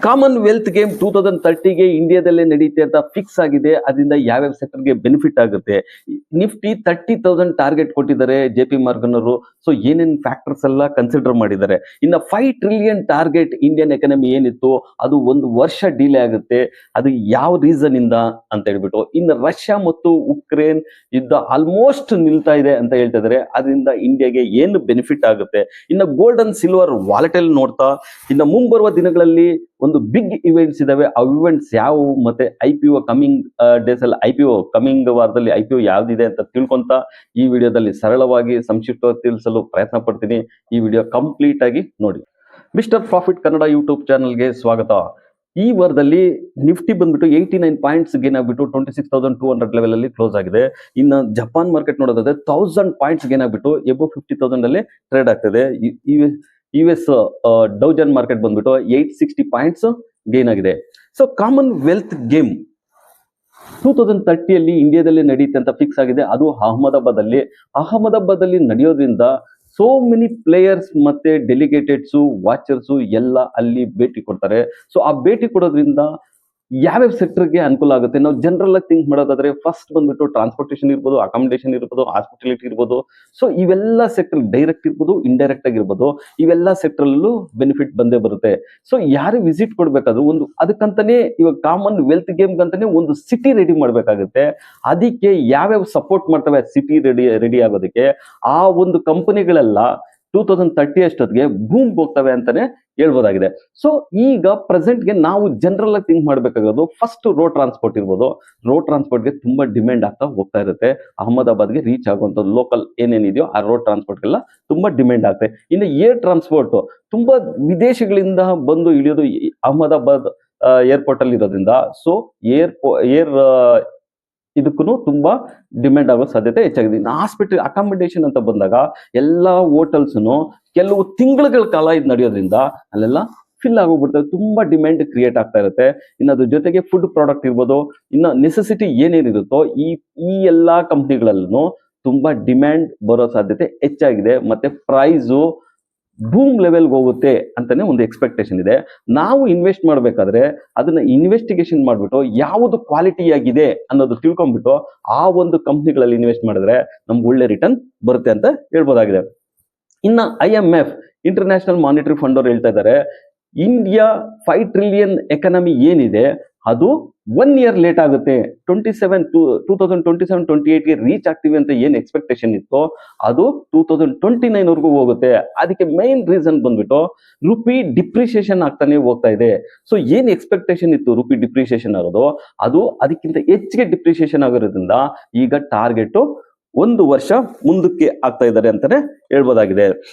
Commonwealth game 2030ಗೆ ಇಂಡಿಯಾದಲ್ಲೇ ನಡೀತೆ ಅಂತ fix ಆಗಿದೆ. ಅದರಿಂದ ಯಾವ್ಯಾವ ಸೆಕ್ಟರ್ಗೆ ಬೆನಿಫಿಟ್ ಆಗುತ್ತೆ. ನಿಫ್ಟಿ 30,000 ಟಾರ್ಗೆಟ್ ಕೊಟ್ಟಿದ್ದಾರೆ JP Morgan ಅವರು. ಸೊ ಏನೇನ್ ಫ್ಯಾಕ್ಟರ್ಸ್ ಎಲ್ಲ ಕನ್ಸಿಡರ್ ಮಾಡಿದ್ದಾರೆ. ಇನ್ನು 5 ಟ್ರಿಲಿಯನ್ ಟಾರ್ಗೆಟ್ ಇಂಡಿಯನ್ ಎಕಾನಮಿ ಏನಿತ್ತು ಅದು ಒಂದು ವರ್ಷ ಡಿಲೇ ಆಗುತ್ತೆ. ಅದು ಯಾವ ರೀಸನ್ ಇಂದ ಅಂತ ಹೇಳ್ಬಿಟ್ಟು. ಇನ್ನು ರಷ್ಯಾ ಮತ್ತು ಉಕ್ರೇನ್ ಯುದ್ಧ ಆಲ್ಮೋಸ್ಟ್ ನಿಲ್ತಾ ಇದೆ ಅಂತ ಹೇಳ್ತಾ ಇದ್ದಾರೆ. ಅದರಿಂದ ಇಂಡಿಯಾಗೆ ಏನು ಬೆನಿಫಿಟ್ ಆಗುತ್ತೆ. ಇನ್ನು ಗೋಲ್ಡ್ ಅಂಡ್ ಸಿಲ್ವರ್ ವಾಲೆಟೈಲ್ ನೋಡ್ತಾ ಇನ್ನು ಮುಂಬರುವ ದಿನಗಳಲ್ಲಿ ಒಂದು ಬಿಗ್ ಇವೆಂಟ್ಸ್ ಇದಾವೆ. ಆ ಇವೆಂಟ್ಸ್ ಯಾವ ಮತ್ತೆ IPO ಕಮಿಂಗ್ ಡೇಸ್ ಅಲ್ಲಿ IPO ಕಮಿಂಗ್ ವಾರದಲ್ಲಿ IPO ಯಾವ್ದಿದೆ ಅಂತ ತಿಳ್ಕೊಂತ ಈ ವಿಡಿಯೋದಲ್ಲಿ ಸರಳವಾಗಿ ಸಂಕ್ಷಿಪ್ತವಾಗಿ ತಿಳಿಸಲು ಪ್ರಯತ್ನ ಪಡ್ತೀನಿ. ಈ ವಿಡಿಯೋ ಕಂಪ್ಲೀಟ್ ಆಗಿ ನೋಡಿ. ಮಿಸ್ಟರ್ ಪ್ರಾಫಿಟ್ ಕನ್ನಡ ಯೂಟ್ಯೂಬ್ ಚಾನಲ್ಗೆ ಸ್ವಾಗತ. ಈ ವಾರದಲ್ಲಿ ನಿಫ್ಟಿ ಬಂದ್ಬಿಟ್ಟು 89 ಪಾಯಿಂಟ್ಸ್ ಗೇನ್ ಆಗ್ಬಿಟ್ಟು 26,200 ಲೆವೆಲ್ ಅಲ್ಲಿ ಕ್ಲೋಸ್ ಆಗಿದೆ. ಇನ್ನು ಜಪಾನ್ ಮಾರ್ಕೆಟ್ ನೋಡೋದಾದ್ರೆ 1000 ಪಾಯಿಂಟ್ಸ್ ಗೇನ್ ಆಗ್ಬಿಟ್ಟು ಎಬೋ 50,000 ಅಲ್ಲಿ ಟ್ರೇಡ್ ಆಗ್ತದೆ. US ಡೌಜನ್ ಮಾರ್ಕೆಟ್ ಬಂದ್ಬಿಟ್ಟು 860 ಪಾಯಿಂಟ್ಸ್ ಗೇನ್ ಆಗಿದೆ. ಸೊ ಕಾಮನ್ವೆಲ್ತ್ ಗೇಮ್ 2030 ಇಂಡಿಯಾದಲ್ಲಿ ನಡೆಯುತ್ತೆ ಅಂತ ಫಿಕ್ಸ್ ಆಗಿದೆ. ಅದು ಅಹಮದಾಬಾದ್ ಅಲ್ಲಿ ನಡೆಯೋದ್ರಿಂದ ಸೋ ಮೆನಿ ಪ್ಲೇಯರ್ಸ್ ಮತ್ತೆ ಡೆಲಿಗೇಟೆಡ್ಸು ವಾಚರ್ಸು ಎಲ್ಲ ಅಲ್ಲಿ ಭೇಟಿ ಕೊಡ್ತಾರೆ. ಸೊ ಆ ಭೇಟಿ ಕೊಡೋದ್ರಿಂದ ಯಾವ್ಯಾವ ಸೆಕ್ಟರ್ಗೆ ಅನುಕೂಲ ಆಗುತ್ತೆ. ನಾವು ಜನರಲ್ ಆಗಿ ಥಿಂಕ್ ಮಾಡೋದಾದ್ರೆ ಫಸ್ಟ್ ಬಂದ್ಬಿಟ್ಟು ಟ್ರಾನ್ಸ್ಪೋರ್ಟೇಷನ್ ಇರ್ಬೋದು, ಅಕಾಮಿಡೇಷನ್ ಇರ್ಬೋದು, ಹಾಸ್ಪಿಟಾಲಿಟಿ ಇರ್ಬೋದು. ಸೊ ಇವೆಲ್ಲ ಸೆಕ್ಟರ್ ಡೈರೆಕ್ಟ್ ಇರ್ಬೋದು, ಇಂಡೈರೆಕ್ಟ್ ಆಗಿರ್ಬೋದು, ಇವೆಲ್ಲ ಸೆಕ್ಟರ್ ಅಲ್ಲೂ ಬೆನಿಫಿಟ್ ಬಂದೇ ಬರುತ್ತೆ. ಸೊ ಯಾರು ವಿಸಿಟ್ ಕೊಡ್ಬೇಕಾದ್ರೂ ಒಂದು ಅದಕ್ಕಂತಾನೆ ಇವಾಗ ಕಾಮನ್ ವೆಲ್ತ್ ಗೇಮ್ ಅಂತಾನೆ ಒಂದು ಸಿಟಿ ರೆಡಿ ಮಾಡ್ಬೇಕಾಗುತ್ತೆ. ಅದಕ್ಕೆ ಯಾವ್ಯಾವ ಸಪೋರ್ಟ್ ಮಾಡ್ತವೆ ಸಿಟಿ ರೆಡಿ ಆಗೋದಕ್ಕೆ ಆ ಒಂದು ಕಂಪನಿಗಳೆಲ್ಲ 2030 ಅಷ್ಟೊತ್ತಿಗೆ ಬೂಮ್ ಹೋಗ್ತವೆ ಅಂತಾನೆ ಹೇಳ್ಬೋದಾಗಿದೆ. ಸೊ ಈಗ ಪ್ರೆಸೆಂಟ್ಗೆ ನಾವು ಜನರಲ್ ಆಗಿ ಥಿಂಕ್ ಮಾಡ್ಬೇಕಾಗೋದು ಫಸ್ಟ್ ರೋಡ್ ಟ್ರಾನ್ಸ್ಪೋರ್ಟ್ ಇರ್ಬೋದು. ರೋಡ್ ಟ್ರಾನ್ಸ್ಪೋರ್ಟ್ಗೆ ತುಂಬಾ ಡಿಮ್ಯಾಂಡ್ ಆಗ್ತಾ ಹೋಗ್ತಾ ಇರುತ್ತೆ. ಅಹಮದಾಬಾದ್ಗೆ ರೀಚ್ ಆಗುವಂಥದ್ದು ಲೋಕಲ್ ಏನೇನಿದೆಯೋ ಆ ರೋಡ್ ಟ್ರಾನ್ಸ್ಪೋರ್ಟ್ಗೆಲ್ಲ ತುಂಬಾ ಡಿಮ್ಯಾಂಡ್ ಆಗ್ತದೆ. ಇನ್ನು ಏರ್ ಟ್ರಾನ್ಸ್ಪೋರ್ಟ್ ತುಂಬಾ ವಿದೇಶಗಳಿಂದ ಬಂದು ಇಳಿಯೋದು ಅಹಮದಾಬಾದ್ ಏರ್ಪೋರ್ಟ್ ಅಲ್ಲಿ ಇರೋದ್ರಿಂದ ಸೊ ಏರ್ ಇದಕ್ಕೂ ತುಂಬಾ ಡಿಮ್ಯಾಂಡ್ ಆಗೋ ಸಾಧ್ಯತೆ ಹೆಚ್ಚಾಗಿದೆ. ಇನ್ನು ಹಾಸ್ಪಿಟಲ್ ಅಕಾಮಿಡೇಷನ್ ಅಂತ ಬಂದಾಗ ಎಲ್ಲಾ ಹೋಟೆಲ್ಸ್ನು ಕೆಲವು ತಿಂಗಳುಗಳ ಕಾಲ ಇದು ನಡೆಯೋದ್ರಿಂದ ಅಲ್ಲೆಲ್ಲ ಫಿಲ್ ಆಗೋಗ್ಬಿಡ್ತವೆ. ತುಂಬಾ ಡಿಮ್ಯಾಂಡ್ ಕ್ರಿಯೇಟ್ ಆಗ್ತಾ ಇರುತ್ತೆ. ಇನ್ನು ಅದ್ರ ಜೊತೆಗೆ ಫುಡ್ ಪ್ರಾಡಕ್ಟ್ ಇರ್ಬೋದು, ಇನ್ನು ನೆಸೆಸಿಟಿ ಏನೇನಿರುತ್ತೋ ಈ ಎಲ್ಲಾ ಕಂಪ್ನಿಗಳಲ್ಲೂ ತುಂಬಾ ಡಿಮ್ಯಾಂಡ್ ಬರೋ ಸಾಧ್ಯತೆ ಹೆಚ್ಚಾಗಿದೆ. ಮತ್ತೆ ಪ್ರೈಸು ಬೂಮ್ ಲೆವೆಲ್ಗೆ ಹೋಗುತ್ತೆ ಅಂತಾನೆ ಒಂದು ಎಕ್ಸ್ಪೆಕ್ಟೇಷನ್ ಇದೆ. ನಾವು ಇನ್ವೆಸ್ಟ್ ಮಾಡ್ಬೇಕಾದ್ರೆ ಅದನ್ನ ಇನ್ವೆಸ್ಟಿಗೇಷನ್ ಮಾಡ್ಬಿಟ್ಟು ಯಾವುದು ಕ್ವಾಲಿಟಿ ಆಗಿದೆ ಅನ್ನೋದು ತಿಳ್ಕೊಂಡ್ಬಿಟ್ಟು ಆ ಒಂದು ಕಂಪ್ನಿಗಳಲ್ಲಿ ಇನ್ವೆಸ್ಟ್ ಮಾಡಿದ್ರೆ ನಮ್ಗೆ ಒಳ್ಳೆ ರಿಟರ್ನ್ ಬರುತ್ತೆ ಅಂತ ಹೇಳ್ಬೋದಾಗಿದೆ. ಇನ್ನ IMF ಇಂಟರ್ನ್ಯಾಷನಲ್ ಮಾನಿಟರಿ ಫಂಡ್ ಅವ್ರು ಹೇಳ್ತಾ ಇದ್ದಾರೆ ಇಂಡಿಯಾ 5 ಟ್ರಿಲಿಯನ್ ಎಕಾನಮಿ ಏನಿದೆ ಅದು 1 ಇಯರ್ ಲೇಟ್ ಆಗುತ್ತೆ. 2027-28ಗೆ ರೀಚ್ ಆಗ್ತೀವಿ ಅಂತ ಏನ್ ಎಕ್ಸ್ಪೆಕ್ಟೇಷನ್ ಇತ್ತು ಅದು 2029 ವರೆಗೂ ಹೋಗುತ್ತೆ. ಅದಕ್ಕೆ ಮೈನ್ ರೀಸನ್ ಬಂದ್ಬಿಟ್ಟು ರುಪಿ ಡಿಪ್ರಿಸಿಯೇಷನ್ ಆಗ್ತಾನೆ ಹೋಗ್ತಾ ಇದೆ. ಸೊ ಏನ್ ಎಕ್ಸ್ಪೆಕ್ಟೇಷನ್ ಇತ್ತು ರುಪಿ ಡಿಪ್ರಿಸಿಯೇಷನ್ ಆಗೋದು ಅದು ಅದಕ್ಕಿಂತ ಹೆಚ್ಚಿಗೆ ಡಿಪ್ರಿಸಿಯೇಷನ್ ಆಗಿರೋದ್ರಿಂದ ಈಗ ಟಾರ್ಗೆಟ್ 1 ವರ್ಷ ಮುಂದಕ್ಕೆ ಆಗ್ತಾ ಇದ್ದಾರೆ ಅಂತಾನೆ ಹೇಳ್ಬೋದಾಗಿದೆ.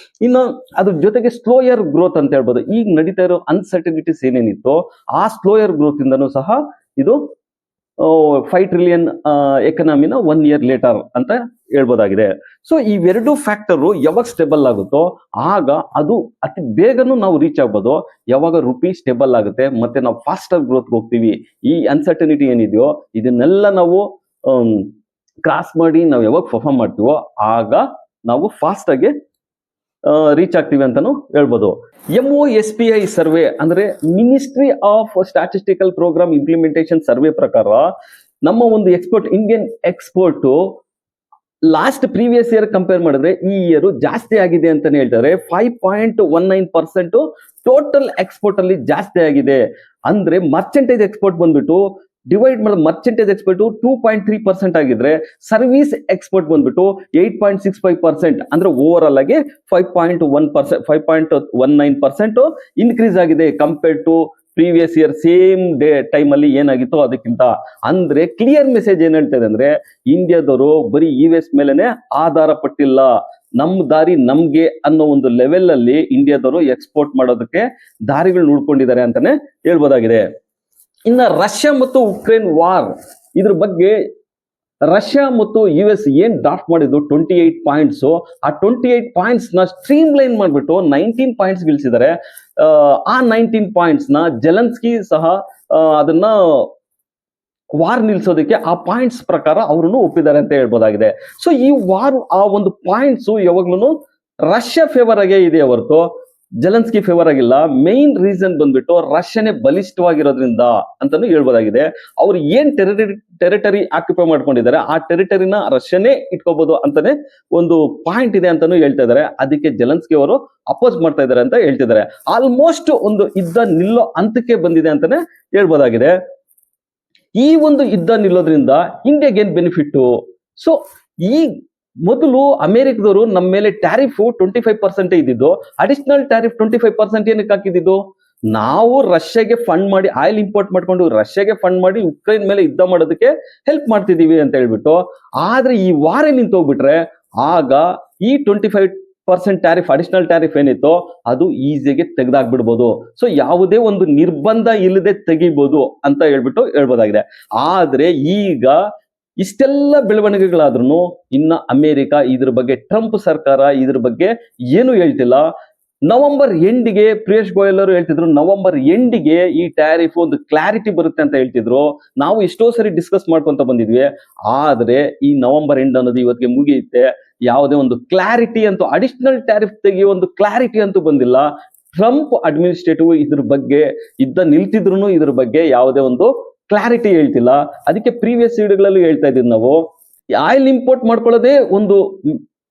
ಇನ್ನು ಅದ್ರ ಜೊತೆಗೆ ಸ್ಲೋಯರ್ ಗ್ರೋತ್ ಅಂತ ಹೇಳ್ಬೋದು. ಈಗ ನಡೀತಾ ಇರೋ ಅನ್ಸರ್ಟನಿಟೀಸ್ ಏನೇನಿತ್ತು ಆ ಸ್ಲೋಯರ್ ಗ್ರೋತ್ ಇಂದನೂ ಸಹ ಇದು 5 ಟ್ರಿಲಿಯನ್ ಎಕನಾಮಿನ 1 ಇಯರ್ ಲೇಟರ್ ಅಂತ ಹೇಳ್ಬೋದಾಗಿದೆ. ಸೊ ಇವೆರಡು ಫ್ಯಾಕ್ಟರ್ ಯಾವಾಗ ಸ್ಟೇಬಲ್ ಆಗುತ್ತೋ ಆಗ ಅದು ಅತಿ ಬೇಗನೂ ನಾವು ರೀಚ್ ಆಗ್ಬೋದು. ಯಾವಾಗ ರುಪಿ ಸ್ಟೇಬಲ್ ಆಗುತ್ತೆ ಮತ್ತೆ ನಾವು ಫಾಸ್ಟರ್ ಗ್ರೋತ್ ಹೋಗ್ತೀವಿ. ಈ ಅನ್ಸರ್ಟನಿಟಿ ಏನಿದೆಯೋ ಇದನ್ನೆಲ್ಲ ನಾವು ಕ್ರಾಸ್ ಮಾಡಿ ನಾವು ಯಾವಾಗ ಪರ್ಫಾರ್ಮ್ ಮಾಡ್ತೀವೋ ಆಗ ನಾವು ಫಾಸ್ಟ್ ಆಗಿ ರೀಚ್ ಆಗ್ತೀವಿ ಅಂತಾನು ಹೇಳ್ಬೋದು. MOSPI ಸರ್ವೆ ಅಂದ್ರೆ ministry of statistical programme implementation survey ಪ್ರಕಾರ ನಮ್ಮ ಒಂದು Indian export last previous year compare ಮಾಡಿದ್ರೆ ಈ ಇಯರ್ ಜಾಸ್ತಿ ಆಗಿದೆ ಅಂತಾನೆ ಹೇಳ್ತಾರೆ. 5.19% ಟೋಟಲ್ ಎಕ್ಸ್ಪೋರ್ಟ್ ಅಲ್ಲಿ ಜಾಸ್ತಿ ಆಗಿದೆ. ಅಂದ್ರೆ ಮರ್ಚೆಂಟೇಜ್ ಎಕ್ಸ್ಪೋರ್ಟ್ ಬಂದ್ಬಿಟ್ಟು ಡಿವೈಡ್ ಮಾಡಿದ ಮರ್ಚೆಂಟೇಜ್ ಎಕ್ಸ್ಪೋರ್ಟ್ 2.3% ಆಗಿದ್ರೆ ಸರ್ವಿಸ್ ಎಕ್ಸ್ಪೋರ್ಟ್ ಬಂದ್ಬಿಟ್ಟು 8.65%. ಅಂದ್ರೆ ಓವರ್ ಆಲ್ ಆಗಿ 5.19% ಇನ್ಕ್ರೀಸ್ ಆಗಿದೆ compared to previous year same time ಅಲ್ಲಿ ಏನಾಗಿತ್ತು ಅದಕ್ಕಿಂತ. ಅಂದ್ರೆ ಕ್ಲಿಯರ್ ಮೆಸೇಜ್ ಏನ್ ಹೇಳ್ತದೆ ಅಂದ್ರೆ ಇಂಡಿಯಾದವರು ಬರೀ US ಮೇಲೆನೆ ಆಧಾರ ಪಟ್ಟಿಲ್ಲ, ನಮ್ ದಾರಿ ನಮ್ಗೆ ಅನ್ನೋ ಒಂದು ಲೆವೆಲ್ ಅಲ್ಲಿ ಇಂಡಿಯಾದವರು ಎಕ್ಸ್ಪೋರ್ಟ್ ಮಾಡೋದಕ್ಕೆ ದಾರಿಗಳು ನೋಡ್ಕೊಂಡಿದ್ದಾರೆ ಅಂತಾನೆ ಹೇಳ್ಬೋದಾಗಿದೆ. ಇನ್ನ ರಷ್ಯಾ ಮತ್ತು ಉಕ್ರೇನ್ ವಾರ್ ಇದ್ರ ಬಗ್ಗೆ ರಷ್ಯಾ ಮತ್ತು US ಏನ್ ಡ್ರಾಫ್ಟ್ ಮಾಡಿದ್ರು 28 ಪಾಯಿಂಟ್ಸ್. ಆ 28 ಪಾಯಿಂಟ್ಸ್ ನ ಸ್ಟ್ರೀಮ್ ಲೈನ್ ಮಾಡ್ಬಿಟ್ಟು 19 ಪಾಯಿಂಟ್ಸ್ ಗಿಳಿಸಿದ್ದಾರೆ. ಆ 19 ಪಾಯಿಂಟ್ಸ್ ನ ಜೆಲೆನ್ಸ್ಕಿ ಸಹ ಅದನ್ನ ವಾರ್ ನಿಲ್ಸೋದಕ್ಕೆ ಆ ಪಾಯಿಂಟ್ಸ್ ಪ್ರಕಾರ ಅವರನ್ನು ಒಪ್ಪಿದ್ದಾರೆ ಅಂತ ಹೇಳ್ಬೋದಾಗಿದೆ. ಸೊ ಈ ವಾರ್ ಆ ಒಂದು ಪಾಯಿಂಟ್ಸ್ ಯಾವಾಗ್ಲೂ ರಷ್ಯಾ ಫೇವರ್ ಆಗೇ ಇದೆ ಹೊರತು ಜೆಲೆನ್ಸ್ಕಿ ಫೇವರ್ ಆಗಿಲ್ಲ. ಮೇನ್ ರೀಸನ್ ಬಂದ್ಬಿಟ್ಟು ರಷ್ಯಾನೇ ಬಲಿಷ್ಠವಾಗಿರೋದ್ರಿಂದ ಅಂತಾನು ಹೇಳ್ಬೋದಾಗಿದೆ. ಅವ್ರು ಏನ್ ಟೆರಿಟರಿ ಆಕ್ಯುಪೈ ಮಾಡ್ಕೊಂಡಿದ್ದಾರೆ ಆ ಟೆರಿಟರಿನ ರಷ್ಯಾನೇ ಇಟ್ಕೋಬಹುದು ಅಂತಾನೆ ಒಂದು ಪಾಯಿಂಟ್ ಇದೆ ಅಂತಾನು ಹೇಳ್ತಾ ಇದ್ದಾರೆ. ಅದಕ್ಕೆ ಜೆಲೆನ್ಸ್ಕಿ ಅವರು ಅಪೋಸ್ ಮಾಡ್ತಾ ಇದ್ದಾರೆ ಅಂತ ಹೇಳ್ತಿದ್ದಾರೆ. ಆಲ್ಮೋಸ್ಟ್ ಒಂದು ಯುದ್ಧ ನಿಲ್ಲೋ ಹಂತಕ್ಕೆ ಬಂದಿದೆ ಅಂತಾನೆ ಹೇಳ್ಬೋದಾಗಿದೆ. ಈ ಒಂದು ಯುದ್ಧ ನಿಲ್ಲೋದ್ರಿಂದ ಇಂಡಿಯಾಗೆ ಏನ್ ಬೆನಿಫಿಟ್? ಸೊ ಈ ಮೊದಲು ಅಮೆರಿಕದವರು ನಮ್ಮ ಮೇಲೆ ಟ್ಯಾರಿಫ್ 25% ಇದ್ದಿದ್ದು, ಅಡಿಷನಲ್ ಟ್ಯಾರಿಫ್ 25% ಏನಕ್ಕೆ ಹಾಕಿದ್ದು? ನಾವು ರಷ್ಯಾಗೆ ಫಂಡ್ ಮಾಡಿ ಆಯಿಲ್ ಇಂಪೋರ್ಟ್ ಮಾಡ್ಕೊಂಡು ರಷ್ಯಾಗೆ ಫಂಡ್ ಮಾಡಿ ಉಕ್ರೇನ್ ಮೇಲೆ ಯುದ್ಧ ಮಾಡೋದಕ್ಕೆ ಹೆಲ್ಪ್ ಮಾಡ್ತಿದೀವಿ ಅಂತ ಹೇಳ್ಬಿಟ್ಟು. ಆದ್ರೆ ಈ ವಾರ ನಿಂತೋಗ್ಬಿಟ್ರೆ ಆಗ ಈ 25% ಟ್ಯಾರಿಫ್ ಅಡಿಷನಲ್ ಟ್ಯಾರಿಫ್ ಏನಿತ್ತು ಅದು ಈಸಿಯಾಗಿ ತೆಗೆದಾಕ್ಬಿಡ್ಬೋದು. ಸೊ ಯಾವುದೇ ಒಂದು ನಿರ್ಬಂಧ ಇಲ್ಲದೆ ತೆಗಿಬಹುದು ಅಂತ ಹೇಳ್ಬೋದಾಗಿದೆ. ಆದ್ರೆ ಈಗ ಇಷ್ಟೆಲ್ಲ ಬೆಳವಣಿಗೆಗಳಾದ್ರೂ ಇನ್ನ ಅಮೆರಿಕ ಇದ್ರ ಬಗ್ಗೆ, ಟ್ರಂಪ್ ಸರ್ಕಾರ ಇದ್ರ ಬಗ್ಗೆ ಏನು ಹೇಳ್ತಿಲ್ಲ. ನವೆಂಬರ್ ಎಂಡಿಗೆ ಪ್ರಿಯೇಶ್ ಗೋಯಲ್ ಅವರು ಹೇಳ್ತಿದ್ರು, ನವೆಂಬರ್ ಎಂಡಿಗೆ ಈ ಟ್ಯಾರಿಫ್ ಒಂದು ಕ್ಲಾರಿಟಿ ಬರುತ್ತೆ ಅಂತ ಹೇಳ್ತಿದ್ರು. ನಾವು ಎಷ್ಟೋ ಸರಿ ಡಿಸ್ಕಸ್ ಮಾಡ್ಕೊಂತ ಬಂದಿದ್ವಿ. ಆದ್ರೆ ಈ ನವೆಂಬರ್ ಎಂಡ್ ಅನ್ನೋದು ಇವತ್ತಿಗೆ ಮುಗಿಯುತ್ತೆ. ಯಾವುದೇ ಒಂದು ಕ್ಲಾರಿಟಿ ಅಂತೂ, ಅಡಿಷನಲ್ ಟ್ಯಾರಿಫ್ ತೆಗೆಯೋ ಒಂದು ಕ್ಲಾರಿಟಿ ಅಂತೂ ಬಂದಿಲ್ಲ. ಟ್ರಂಪ್ ಅಡ್ಮಿನಿಸ್ಟ್ರೇಟಿವ್ ಇದ್ರ ಬಗ್ಗೆ ಯುದ್ಧ ನಿಲ್ತಿದ್ರು ಇದ್ರ ಬಗ್ಗೆ ಯಾವುದೇ ಒಂದು ಕ್ಲಾರಿಟಿ ಹೇಳ್ತಿಲ್ಲ. ಅದಕ್ಕೆ ಪ್ರೀವಿಯಸ್ ವಿಡಿಯೋಗಳಲ್ಲೂ ಹೇಳ್ತಾ ಇದ್ದೀವಿ ನಾವು, ಆಯಿಲ್ ಇಂಪೋರ್ಟ್ ಮಾಡ್ಕೊಳ್ಳೋದೇ ಒಂದು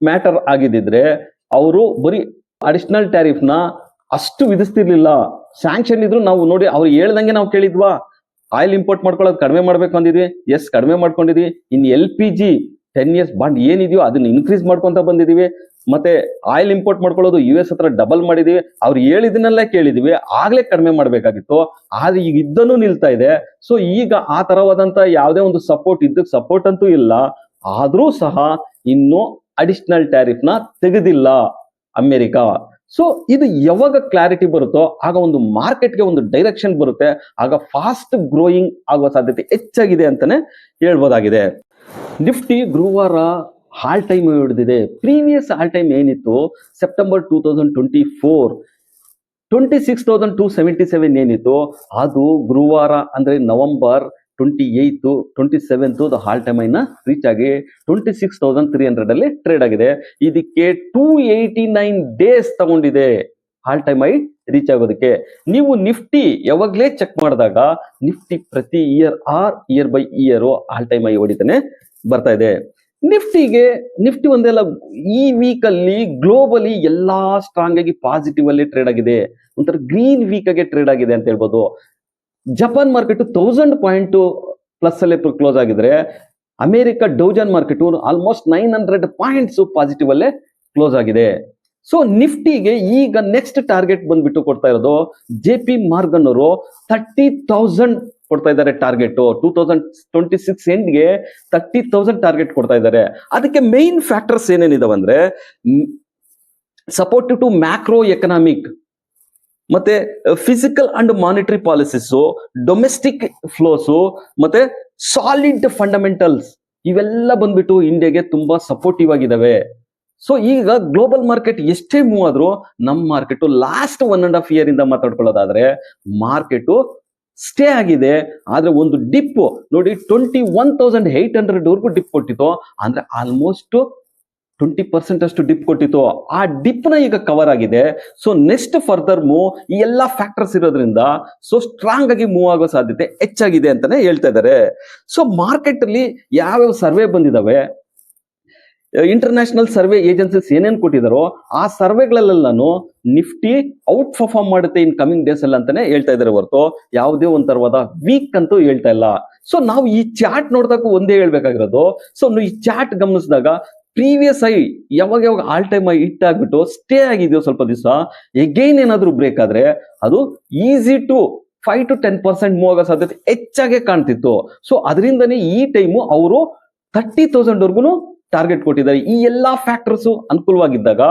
ಮ್ಯಾಟರ್ ಆಗಿದ್ದಿದ್ರೆ ಅವರು ಬರೀ ಅಡಿಷನಲ್ ಟ್ಯಾರಿಫ್ ನ ಅಷ್ಟು ವಿಧಿಸ್ತಿರ್ಲಿಲ್ಲ. ಸ್ಯಾಂಕ್ಷನ್ ಇದ್ರು ನಾವು ನೋಡಿ, ಅವ್ರು ಹೇಳ್ದಂಗೆ ನಾವು ಕೇಳಿದ್ವಾ? ಆಯಿಲ್ ಇಂಪೋರ್ಟ್ ಮಾಡ್ಕೊಳ್ಳೋದು ಕಡಿಮೆ ಮಾಡ್ಬೇಕು ಅಂದಿದ್ವಿ, ಎಸ್ ಕಡಿಮೆ ಮಾಡ್ಕೊಂಡಿದ್ವಿ. ಇನ್ನು LPG 10 years ಬಾಂಡ್ ಏನಿದೆಯೋ ಅದನ್ನ ಇನ್ಕ್ರೀಸ್ ಮಾಡ್ಕೊಂತ ಬಂದಿದೀವಿ. ಮತ್ತೆ ಆಯಿಲ್ ಇಂಪೋರ್ಟ್ ಮಾಡ್ಕೊಳ್ಳೋದು US ಹತ್ರ ಡಬಲ್ ಮಾಡಿದೀವಿ. ಅವ್ರು ಹೇಳಿದನ್ನೆಲ್ಲ ಕೇಳಿದೀವಿ, ಆಗ್ಲೇ ಕಡಿಮೆ ಮಾಡ್ಬೇಕಾಗಿತ್ತು. ಆದ್ರೆ ಈಗ ಯುದ್ಧನೂ ನಿಲ್ತಾ ಇದೆ. ಸೊ ಈಗ ಆ ತರವಾದಂತ ಯಾವುದೇ ಒಂದು ಸಪೋರ್ಟ್ ಅಂತೂ ಇಲ್ಲ. ಆದ್ರೂ ಸಹ ಇನ್ನು ಅಡಿಷನಲ್ ಟ್ಯಾರಿಫ್ ನ ತೆಗೆದಿಲ್ಲ ಅಮೆರಿಕ. ಸೊ ಇದು ಯಾವಾಗ ಕ್ಲಾರಿಟಿ ಬರುತ್ತೋ ಆಗ ಒಂದು ಮಾರ್ಕೆಟ್ಗೆ ಒಂದು ಡೈರೆಕ್ಷನ್ ಬರುತ್ತೆ. ಆಗ ಫಾಸ್ಟ್ ಗ್ರೋಯಿಂಗ್ ಆಗುವ ಸಾಧ್ಯತೆ ಹೆಚ್ಚಾಗಿದೆ ಅಂತಾನೆ ಹೇಳ್ಬೋದಾಗಿದೆ. ನಿಫ್ಟಿ ಗುರುವಾರ ಆಲ್ ಟೈಮ್ ಹಿಡಿದಿದೆ. ಪ್ರೀವಿಯಸ್ ಆಲ್ ಟೈಮ್ ಏನಿತ್ತು ಸೆಪ್ಟೆಂಬರ್ 2024 26,277 ಏನಿತ್ತು ಅದು ಗುರುವಾರ ಅಂದ್ರೆ November 28th 27th all time ಅನ್ನ ರೀಚ್ ಆಗಿ 26,300 ಅಲ್ಲಿ ಟ್ರೇಡ್ ಆಗಿದೆ. ಇದಕ್ಕೆ 289 ಡೇಸ್ ತಗೊಂಡಿದೆ ಆಲ್ ಟೈಮ್ ಐ ರೀಚ್ ಆಗೋದಕ್ಕೆ. ನೀವು ನಿಫ್ಟಿ ಯಾವಾಗ್ಲೇ ಚೆಕ್ ಮಾಡಿದಾಗ ನಿಫ್ಟಿ ಪ್ರತಿ year by year all time high ಹೊಡಿತಾನೆ ಬರ್ತಾ ಇದೆ. ನಿಫ್ಟಿ ಒಂದೆಲ್ಲ ಈ ವೀಕ್ ಅಲ್ಲಿ ಗ್ಲೋಬಲಿ ಎಲ್ಲಾ ಸ್ಟ್ರಾಂಗ್ ಆಗಿ ಪಾಸಿಟಿವ್ ಅಲ್ಲಿ ಟ್ರೇಡ್ ಆಗಿದೆ. ಒಂಥರ ಗ್ರೀನ್ ವೀಕ್ ಆಗಿ ಟ್ರೇಡ್ ಆಗಿದೆ ಅಂತ ಹೇಳ್ಬೋದು. ಜಪಾನ್ ಮಾರ್ಕೆಟ್ 1000 ಪಾಯಿಂಟ್ ಪ್ಲಸ್ ಅಲ್ಲಿ ಕ್ಲೋಸ್ ಆಗಿದ್ರೆ America Dow Jones market almost 900 points positive ಅಲ್ಲೇ ಕ್ಲೋಸ್ ಆಗಿದೆ. ಸೊ ನಿಫ್ಟಿಗೆ ಈಗ ನೆಕ್ಸ್ಟ್ ಟಾರ್ಗೆಟ್ ಬಂದ್ಬಿಟ್ಟು ಕೊಡ್ತಾ ಇರೋದು JP ಮಾರ್ಗನ್ ಅವರು 30,000 ಕೊಡ್ತಾ ಇದ್ದಾರೆ ಟಾರ್ಗೆಟ್. 2026 ಎಂಡ್ಗೆ 30,000 ಟಾರ್ಗೆಟ್ ಕೊಡ್ತಾ ಇದ್ದಾರೆ. ಅದಕ್ಕೆ ಮೇನ್ ಫ್ಯಾಕ್ಟರ್ಸ್ ಏನೇನಿದಾವೆ ಅಂದ್ರೆ ಸಪೋರ್ಟಿವ್ ಟು ಮ್ಯಾಕ್ರೋ ಎಕನಾಮಿಕ್, ಮತ್ತೆ physical and monetary policies, domestic flows, ಮತ್ತೆ ಸಾಲಿಡ್ ಫಂಡಮೆಂಟಲ್ಸ್ ಇವೆಲ್ಲ ಬಂದ್ಬಿಟ್ಟು ಇಂಡಿಯಾಗೆ ತುಂಬಾ ಸಪೋರ್ಟಿವ್ ಆಗಿದಾವೆ. ಸೊ ಈಗ ಗ್ಲೋಬಲ್ ಮಾರ್ಕೆಟ್ ಎಷ್ಟೇ ಮೂವ್ ಆದ್ರೂ ನಮ್ಮ ಮಾರ್ಕೆಟ್ ಲಾಸ್ಟ್ 1.5 year ಇಂದ ಮಾತಾಡ್ಕೊಳ್ಳೋದಾದ್ರೆ ಮಾರ್ಕೆಟ್ ಸ್ಟೇ ಆಗಿದೆ. ಆದ್ರೆ ಒಂದು ಡಿಪ್ ನೋಡಿ 21,800 ವರೆಗೂ ಡಿಪ್ ಕೊಟ್ಟಿತ್ತು. ಅಂದ್ರೆ ಆಲ್ಮೋಸ್ಟ್ 20% ಅಷ್ಟು ಡಿಪ್ ಕೊಟ್ಟಿತ್ತು. ಆ ಡಿಪ್ ನ ಈಗ ಕವರ್ ಆಗಿದೆ. ಸೊ ನೆಕ್ಸ್ಟ್ ಫರ್ದರ್ ಮೂವ್ ಈ ಎಲ್ಲಾ ಫ್ಯಾಕ್ಟರ್ಸ್ ಇರೋದ್ರಿಂದ ಸೊ ಸ್ಟ್ರಾಂಗ್ ಆಗಿ ಮೂವ್ ಆಗೋ ಸಾಧ್ಯತೆ ಹೆಚ್ಚಾಗಿದೆ ಅಂತಾನೆ ಹೇಳ್ತಾ ಇದ್ದಾರೆ. ಸೊ ಮಾರ್ಕೆಟ್ ಅಲ್ಲಿ ಯಾವ್ಯಾವ ಸರ್ವೆ ಬಂದಿದಾವೆ, ಇಂಟರ್ನ್ಯಾಷನಲ್ ಸರ್ವೆ ಏಜೆನ್ಸೀಸ್ ಏನೇನ್ ಕೊಟ್ಟಿದಾರೋ ಆ ಸರ್ವೆಗಳೆಲ್ಲಾನು ನಿಫ್ಟಿ ಔಟ್ ಪರ್ಫಾರ್ಮ್ ಮಾಡುತ್ತೆ ಇನ್ ಕಮಿಂಗ್ ಡೇಸ್ ಅಲ್ಲಿ ಅಂತಾನೆ ಹೇಳ್ತಾ ಇದಾರೆ ಹೊರತು ಯಾವುದೇ ಒಂಥರವಾದ ವೀಕ್ ಅಂತೂ ಹೇಳ್ತಾ ಇಲ್ಲ. ಸೊ ನಾವು ಈ ಚಾರ್ಟ್ ನೋಡಿದಾಗ ಒಂದೇ ಹೇಳ್ಬೇಕಾಗಿರೋದು, ಸೊ ಈ ಚಾರ್ಟ್ ಗಮನಿಸಿದಾಗ ಪ್ರೀವಿಯಸ್ ಐ ಯಾವಾಗ ಆಲ್ ಟೈಮ್ ಐ ಹಿಟ್ ಆಗ್ಬಿಟ್ಟು ಸ್ಟೇ ಆಗಿದೆಯೋ ಸ್ವಲ್ಪ ದಿವಸ, ಎಗೈನ್ ಏನಾದ್ರು ಬ್ರೇಕ್ ಆದ್ರೆ ಅದು ಈಸಿ ಟು 5 to 10% ಮೂವ್ ಆಗೋ ಸಾಧ್ಯತೆ ಹೆಚ್ಚಾಗೆ ಕಾಣ್ತಿತ್ತು. ಸೊ ಅದರಿಂದನೇ ಈ ಟೈಮು ಅವರು 30,000 ವರ್ಗು ಟಾರ್ಗೆಟ್ ಕೊಟ್ಟಿದ್ದಾರೆ. ಈ ಎಲ್ಲಾ ಫ್ಯಾಕ್ಟರ್ಸ್ ಅನುಕೂಲವಾಗಿದ್ದಾಗ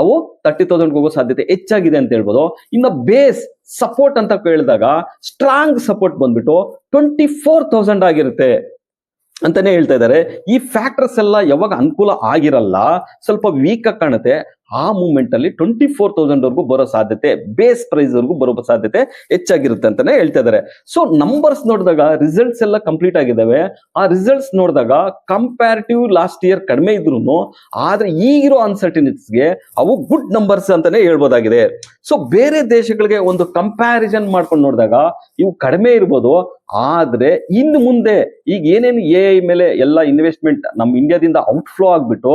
ಅವು 30,000 ಹೋಗೋ ಸಾಧ್ಯತೆ ಹೆಚ್ಚಾಗಿದೆ ಅಂತ ಹೇಳ್ಬೋದು. ಇನ್ನು ಬೇಸ್ ಸಪೋರ್ಟ್ ಅಂತ ಕೇಳಿದಾಗ ಸ್ಟ್ರಾಂಗ್ ಸಪೋರ್ಟ್ ಬಂದ್ಬಿಟ್ಟು 24,000 ಆಗಿರುತ್ತೆ ಅಂತಾನೆ ಹೇಳ್ತಾ ಇದ್ದಾರೆ. ಈ ಫ್ಯಾಕ್ಟರ್ಸ್ ಎಲ್ಲ ಯಾವಾಗ ಅನುಕೂಲ ಆಗಿರಲ್ಲ, ಸ್ವಲ್ಪ ವೀಕ್ ಆಗಿ ಕಾಣುತ್ತೆ. ಆ ಮೂಮೆಂಟ್ ಅಲ್ಲಿ 24,000 ವರೆಗೂ ಬರೋ ಸಾಧ್ಯತೆ, ಬೇಸ್ ಪ್ರೈಸ್ ವರೆಗೂ ಬರೋ ಸಾಧ್ಯತೆ ಹೆಚ್ಚಾಗಿರುತ್ತೆ ಅಂತಾನೆ ಹೇಳ್ತಾ ಇದ್ದಾರೆ. ಸೊ ನಂಬರ್ಸ್ ನೋಡಿದಾಗ ರಿಸಲ್ಟ್ಸ್ ಎಲ್ಲ ಕಂಪ್ಲೀಟ್ ಆಗಿದ್ದಾವೆ. ಆ ರಿಸಲ್ಟ್ಸ್ ನೋಡಿದಾಗ ಕಂಪ್ಯಾರಿಟಿವ್ ಲಾಸ್ಟ್ ಇಯರ್ ಕಡಿಮೆ ಇದ್ರು ಆದ್ರೆ ಈಗಿರೋ ಅನ್ಸರ್ಟಿನಿಟೀಸ್ಗೆ ಅವು ಗುಡ್ ನಂಬರ್ಸ್ ಅಂತಾನೆ ಹೇಳ್ಬೋದಾಗಿದೆ. ಸೊ ಬೇರೆ ದೇಶಗಳಿಗೆ ಒಂದು ಕಂಪ್ಯಾರಿಸನ್ ಮಾಡ್ಕೊಂಡು ನೋಡಿದಾಗ ಇವು ಕಡಿಮೆ ಇರ್ಬೋದು, ಆದ್ರೆ ಇನ್ನು ಮುಂದೆ ಈಗ ಏನೇನು AI ಮೇಲೆ ಎಲ್ಲ ಇನ್ವೆಸ್ಟ್ಮೆಂಟ್ ನಮ್ಮ ಇಂಡಿಯಾದಿಂದ ಔಟ್ಫ್ಲೋ ಆಗ್ಬಿಟ್ಟು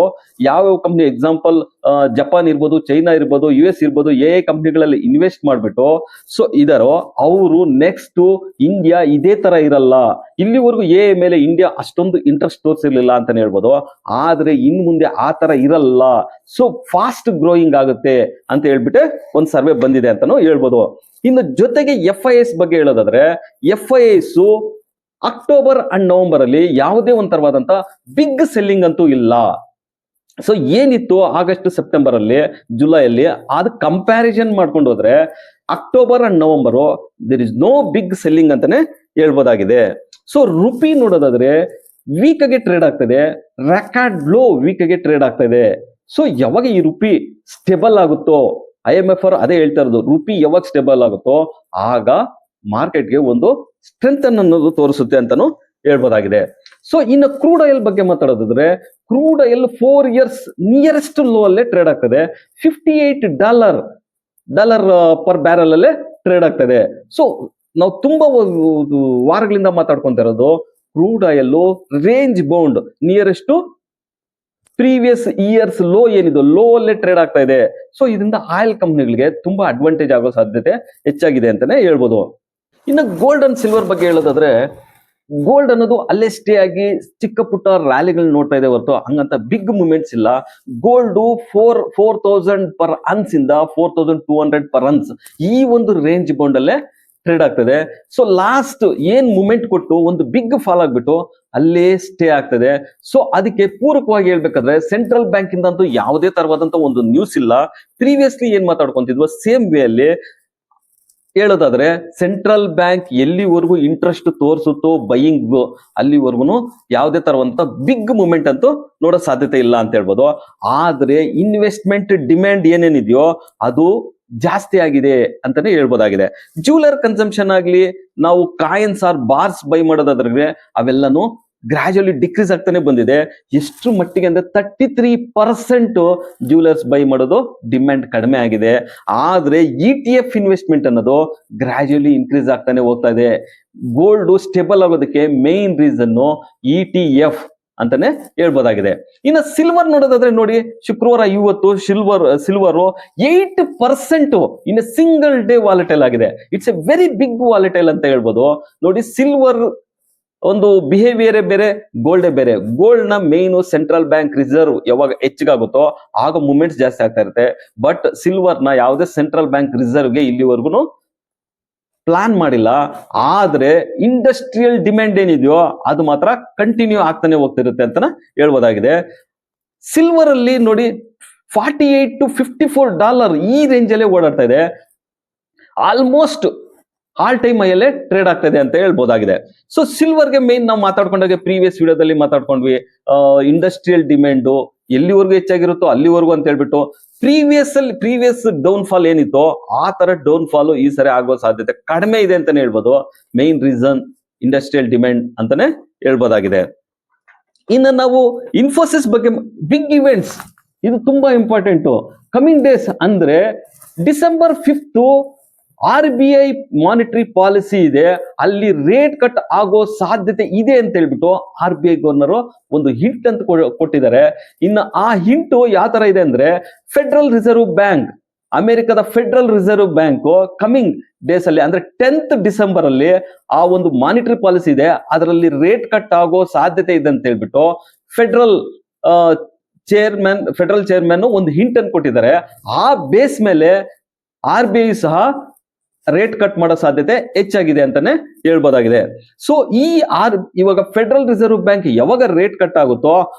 ಯಾವ್ಯಾವ ಕಂಪ್ನಿ ಎಕ್ಸಾಂಪಲ್ ಜಪಾನ್ ಇರ್ಬೋದು, ಚೈನಾ ಇರ್ಬೋದು, US ಇರ್ಬೋದು, AI ಕಂಪ್ನಿಗಳಲ್ಲಿ ಇನ್ವೆಸ್ಟ್ ಮಾಡ್ಬಿಟ್ಟು ಸೊ ಇದಾರೋ ಅವರು ನೆಕ್ಸ್ಟ್ ಇಂಡಿಯಾ ಇದೇ ತರ ಇರಲ್ಲ. ಇಲ್ಲಿವರೆಗೂ AI ಮೇಲೆ ಇಂಡಿಯಾ ಅಷ್ಟೊಂದು ಇಂಟ್ರೆಸ್ಟ್ ತೋರಿಸಿರ್ಲಿಲ್ಲ ಅಂತಾನೆ ಹೇಳ್ಬೋದು, ಆದ್ರೆ ಇನ್ ಮುಂದೆ ಆ ತರ ಇರಲ್ಲ. ಸೊ ಫಾಸ್ಟ್ ಗ್ರೋಯಿಂಗ್ ಆಗುತ್ತೆ ಅಂತ ಹೇಳ್ಬಿಟ್ಟು ಒಂದು ಸರ್ವೆ ಬಂದಿದೆ ಅಂತಾನು ಹೇಳ್ಬೋದು. ಇನ್ನು ಜೊತೆಗೆ FIS ಬಗ್ಗೆ ಹೇಳೋದಾದ್ರೆ FIS ಅಕ್ಟೋಬರ್ ಅಂಡ್ ನವೆಂಬರ್ ಅಲ್ಲಿ ಯಾವುದೇ ಒಂಥರವಾದಂತ ಬಿಗ್ ಸೆಲ್ಲಿಂಗ್ ಅಂತೂ ಇಲ್ಲ. ಸೊ ಏನಿತ್ತು ಆಗಸ್ಟ್ ಸೆಪ್ಟೆಂಬರ್ ಅಲ್ಲಿ ಜುಲೈ ಅಲ್ಲಿ ಅದ್ ಕಂಪ್ಯಾರಿಸನ್ ಮಾಡ್ಕೊಂಡು ಹೋದ್ರೆ October and November there is no big selling ಅಂತಾನೆ ಹೇಳ್ಬೋದಾಗಿದೆ. ಸೊ ರುಪಿ ನೋಡೋದಾದ್ರೆ ವೀಕ್ ಆಗಿ ಟ್ರೇಡ್ ಆಗ್ತದೆ, ರೆಕಾರ್ಡ್ ಲೋ ವೀಕ್ ಆಗಿ ಟ್ರೇಡ್ ಆಗ್ತಾ ಇದೆ. ಸೊ ಯಾವಾಗ ಈ ರುಪಿ ಸ್ಟೇಬಲ್ ಆಗುತ್ತೋ, IMF ಅದೇ ಹೇಳ್ತಾ ಇರೋದು, ರುಪಿ ಯಾವಾಗ ಸ್ಟೇಬಲ್ ಆಗುತ್ತೋ ಆಗ ಮಾರ್ಕೆಟ್ಗೆ ಒಂದು ಸ್ಟ್ರೆಂತ್ ಅನ್ನೋದು ತೋರಿಸುತ್ತೆ ಅಂತಾನು ಹೇಳ್ಬೋದಾಗಿದೆ. ಸೊ ಇನ್ನು ಕ್ರೂಡ್ ಆಯಿಲ್ ಬಗ್ಗೆ ಮಾತಾಡೋದಾದ್ರೆ crude oil 4 years nearest low ಅಲ್ಲೇ ಟ್ರೇಡ್ ಆಗ್ತದೆ, $58 ಪರ್ ಬ್ಯಾರಲ್ ಅಲ್ಲೇ ಟ್ರೇಡ್ ಆಗ್ತದೆ. ಸೊ ನಾವು ತುಂಬಾ ವಾರಗಳಿಂದ ಮಾತಾಡ್ಕೊಂತ ಇರೋದು crude oil range bound nearest previous years low ಏನಿದೆ ಲೋ ಅಲ್ಲೇ ಟ್ರೇಡ್ ಆಗ್ತಾ ಇದೆ. ಸೊ ಇದರಿಂದ ಆಯಿಲ್ ಕಂಪ್ನಿಗಳಿಗೆ ತುಂಬಾ ಅಡ್ವಾಂಟೇಜ್ ಆಗೋ ಸಾಧ್ಯತೆ ಹೆಚ್ಚಾಗಿದೆ ಅಂತಾನೆ ಹೇಳ್ಬೋದು. ಇನ್ನು ಗೋಲ್ಡ್ ಅಂಡ್ ಸಿಲ್ವರ್ ಬಗ್ಗೆ ಹೇಳೋದಾದ್ರೆ ಗೋಲ್ಡ್ ಅನ್ನೋದು ಅಲ್ಲೇ ಸ್ಟೇ ಆಗಿ ಚಿಕ್ಕ ಪುಟ್ಟ ರ್ಯಾಲಿಗಳನ್ನ ನೋಡ್ತಾ ಇದೆ ಹೊರತು ಹಂಗಂತ ಬಿಗ್ ಮೂವ್ಮೆಂಟ್ಸ್ ಇಲ್ಲ. ಗೋಲ್ಡ್ 4,000 ಪರ್ ಅನ್ಸ್ ಇಂದ 4,200 ಪರ್ ಅನ್ಸ್ ಈ ಒಂದು ರೇಂಜ್ ಬೌಂಡ್ ಅಲ್ಲೇ ಟ್ರೇಡ್ ಆಗ್ತದೆ. ಸೊ ಲಾಸ್ಟ್ ಏನ್ ಮೂಮೆಂಟ್ ಕೊಟ್ಟು ಒಂದು ಬಿಗ್ ಫಾಲ್ ಆಗ್ಬಿಟ್ಟು ಅಲ್ಲೇ ಸ್ಟೇ ಆಗ್ತದೆ. ಸೊ ಅದಕ್ಕೆ ಪೂರಕವಾಗಿ ಹೇಳ್ಬೇಕಾದ್ರೆ ಸೆಂಟ್ರಲ್ ಬ್ಯಾಂಕ್ ಇಂದ ಅಂತೂ ಯಾವುದೇ ತರವಾದಂತ ಒಂದು ನ್ಯೂಸ್ ಇಲ್ಲ. ಪ್ರೀವಿಯಸ್ಲಿ ಏನ್ ಮಾತಾಡ್ಕೊಂತಿದ್ವೋ ಸೇಮ್ ವೇ ಅಲ್ಲಿ ಹೇಳೋದಾದ್ರೆ ಸೆಂಟ್ರಲ್ ಬ್ಯಾಂಕ್ ಎಲ್ಲಿವರೆಗೂ ಇಂಟ್ರೆಸ್ಟ್ ತೋರಿಸುತ್ತೋ ಬೈಯಿಂಗ್ ಅಲ್ಲಿವರೆಗೂ ಯಾವುದೇ ತರವಂತ ಬಿಗ್ ಮೂಮೆಂಟ್ ಅಂತೂ ನೋಡೋ ಸಾಧ್ಯತೆ ಇಲ್ಲ ಅಂತ ಹೇಳ್ಬೋದು. ಆದ್ರೆ ಇನ್ವೆಸ್ಟ್ಮೆಂಟ್ ಡಿಮ್ಯಾಂಡ್ ಏನೇನಿದೆಯೋ ಅದು ಜಾಸ್ತಿ ಆಗಿದೆ ಅಂತಾನೆ ಹೇಳ್ಬೋದಾಗಿದೆ. ಜ್ಯುವೆಲರ್ ಕನ್ಸಂಪ್ಷನ್ ಆಗ್ಲಿ, ನಾವು ಕಾಯಿನ್ಸ್ ಆರ್ ಬಾರ್ಸ್ ಬೈ ಮಾಡೋದಾದ್ರೆ ಅವೆಲ್ಲನೂ ಗ್ರಾಜುಯಲಿ ಡಿಕ್ರೀಸ್ ಆಗ್ತಾನೆ ಬಂದಿದೆ. ಎಷ್ಟು ಮಟ್ಟಿಗೆ ಅಂದ್ರೆ 33% ಜ್ಯುವೆಲರ್ಸ್ ಬೈ ಮಾಡೋದು ಡಿಮ್ಯಾಂಡ್ ಕಡಿಮೆ ಆಗಿದೆ. ಆದ್ರೆ ETF ಇನ್ವೆಸ್ಟ್ಮೆಂಟ್ ಅನ್ನೋದು ಗ್ರಾಜುಯಲಿ ಇನ್ಕ್ರೀಸ್ ಆಗ್ತಾನೆ ಹೋಗ್ತಾ ಇದೆ. ಗೋಲ್ಡ್ ಸ್ಟೇಬಲ್ ಆಗೋದಕ್ಕೆ ಮೇನ್ ರೀಸನ್ ETF ಅಂತಾನೆ ಹೇಳ್ಬೋದಾಗಿದೆ. ಇನ್ನು ಸಿಲ್ವರ್ ನೋಡೋದಾದ್ರೆ ನೋಡಿ, ಶುಕ್ರವಾರ ಇವತ್ತು silver 8% in single day volatile ಆಗಿದೆ. It's a very big volatile ಅಂತ ಹೇಳ್ಬೋದು. ನೋಡಿ ಸಿಲ್ವರ್ ಒಂದು ಬಿಹೇವಿಯರೇ ಬೇರೆ, ಗೋಲ್ಡೇ ಬೇರೆ. ಗೋಲ್ಡ್ ನ ಮೇನ್ ಸೆಂಟ್ರಲ್ ಬ್ಯಾಂಕ್ ರಿಸರ್ವ್ ಯಾವಾಗ ಹೆಚ್ಚಿಗಾಗುತ್ತೋ ಆಗ ಮೂವ್ಮೆಂಟ್ಸ್ ಜಾಸ್ತಿ ಆಗ್ತಾ ಇರುತ್ತೆ. ಬಟ್ ಸಿಲ್ವರ್ ನ ಯಾವುದೇ ಸೆಂಟ್ರಲ್ ಬ್ಯಾಂಕ್ ರಿಸರ್ವ್ಗೆ ಇಲ್ಲಿವರೆಗೂ ಪ್ಲಾನ್ ಮಾಡಿಲ್ಲ. ಆದ್ರೆ ಇಂಡಸ್ಟ್ರಿಯಲ್ ಡಿಮ್ಯಾಂಡ್ ಏನಿದೆಯೋ ಅದು ಮಾತ್ರ ಕಂಟಿನ್ಯೂ ಆಗ್ತಾನೆ ಹೋಗ್ತಿರುತ್ತೆ ಅಂತ ಹೇಳ್ಬೋದಾಗಿದೆ. ಸಿಲ್ವರ್ ಅಲ್ಲಿ ನೋಡಿ $48 to $54 ಈ ರೇಂಜ್ ಅಲ್ಲೇ ಓಡಾಡ್ತಾ ಇದೆ. ಆಲ್ಮೋಸ್ಟ್ ಆಲ್ ಟೈಮ್ ಹೈಯಲ್ಲೇ ಟ್ರೇಡ್ ಆಗ್ತಾ ಇದೆ ಅಂತ ಹೇಳ್ಬೋದಾಗಿದೆ. ಸೊ ಸಿಲ್ವರ್ಗೆ ಮೇನ್ ನಾವು ಮಾತಾಡ್ಕೊಂಡಾಗ ಪ್ರೀವಿಯಸ್ ವಿಡಿಯೋದಲ್ಲಿ ಮಾತಾಡ್ಕೊಂಡ್ವಿ, ಇಂಡಸ್ಟ್ರಿಯಲ್ ಡಿಮ್ಯಾಂಡ್ ಎಲ್ಲಿವರೆಗೂ ಹೆಚ್ಚಾಗಿರುತ್ತೋ ಅಲ್ಲಿವರೆಗೂ ಅಂತ ಹೇಳ್ಬಿಟ್ಟು ಪ್ರೀವಿಯಸ್ ಡೌನ್ ಫಾಲ್ ಏನಿತ್ತೋ ಆ ತರ ಡೌನ್ ಫಾಲ್ ಈ ಸರಿ ಆಗೋ ಸಾಧ್ಯತೆ ಕಡಿಮೆ ಇದೆ ಅಂತಾನೆ ಹೇಳ್ಬೋದು. ಮೇನ್ ರೀಸನ್ ಇಂಡಸ್ಟ್ರಿಯಲ್ ಡಿಮ್ಯಾಂಡ್ ಅಂತಾನೆ ಹೇಳ್ಬೋದಾಗಿದೆ. ಇನ್ನು ನಾವು ಇನ್ಫೋಸಿಸ್ ಬಗ್ಗೆ ಬಿಗ್ ಇವೆಂಟ್ಸ್, ಇದು ತುಂಬಾ ಇಂಪಾರ್ಟೆಂಟ್. ಕಮಿಂಗ್ ಡೇಸ್ ಅಂದ್ರೆ December 5th RBI monetary policy ಇದೆ, ಅಲ್ಲಿ ರೇಟ್ ಕಟ್ ಆಗೋ ಸಾಧ್ಯತೆ ಇದೆ ಅಂತ ಹೇಳ್ಬಿಟ್ಟು RBI ಗವರ್ನರ್ ಒಂದು ಹಿಂಟ್ ಅಂತ ಕೊಟ್ಟಿದ್ದಾರೆ. ಇನ್ನು ಆ ಹಿಂಟ್ ಯಾವ ತರ ಇದೆ ಅಂದ್ರೆ ಫೆಡರಲ್ ರಿಸರ್ವ್ ಬ್ಯಾಂಕ್, ಅಮೆರಿಕದ federal reserve bank coming days ಅಲ್ಲಿ ಅಂದ್ರೆ 10th December ಅಲ್ಲಿ ಆ ಒಂದು ಮಾನಿಟರಿ ಪಾಲಿಸಿ ಇದೆ, ಅದರಲ್ಲಿ ರೇಟ್ ಕಟ್ ಆಗೋ ಸಾಧ್ಯತೆ ಇದೆ ಅಂತ ಹೇಳ್ಬಿಟ್ಟು ಫೆಡರಲ್ ಚೇರ್ಮನ್ ಒಂದು ಹಿಂಟ್ ಅನ್ನು ಕೊಟ್ಟಿದ್ದಾರೆ. ಆ ಬೇಸ್ ಮೇಲೆ RBI ಸಹ ರೇಟ್ ಕಟ್ ಮಾಡೋ ಸಾಧ್ಯತೆ ಹೆಚ್ಚಾಗಿದೆ ಅಂತಾನೆ ಹೇಳ್ಬೋದಾಗಿದೆ. ಸೊ ಇವಾಗ ಫೆಡರಲ್ ರಿಸರ್ವ್ ಬ್ಯಾಂಕ್ ಯಾವಾಗ ರೇಟ್ ಕಟ್ ಆಗುತ್ತೋ